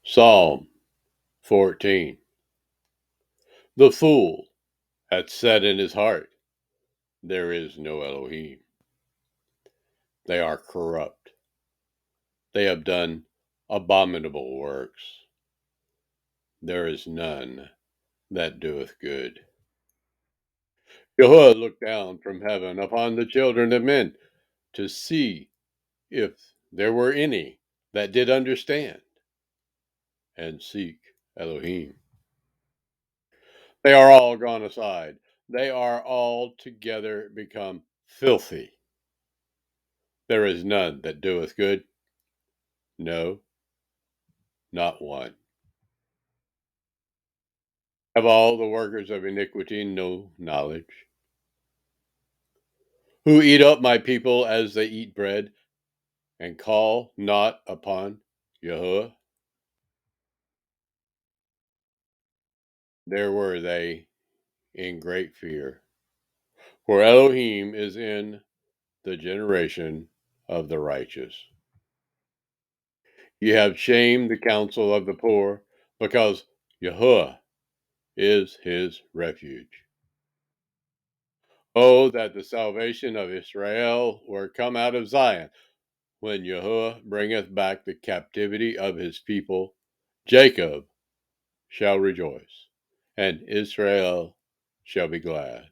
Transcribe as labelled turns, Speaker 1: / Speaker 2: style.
Speaker 1: Psalm 14. The fool hath said in his heart, there is no Elohim. They are corrupt. They have done abominable works. There is none that doeth good. Jehovah looked down from heaven upon the children of men to see if there were any that did understand and seek Elohim. They are all gone aside. They are all together become filthy. There is none that doeth good, no, not one. Have all the workers of iniquity no knowledge? Who eat up my people as they eat bread, and call not upon Yahuwah? There were they in great fear, for Elohim is in the generation of the righteous. Ye have shamed the counsel of the poor, because Yahuwah is his refuge. Oh, that the salvation of Israel were come out of Zion, when Yahuwah bringeth back the captivity of his people. Jacob shall rejoice, and Israel shall be glad.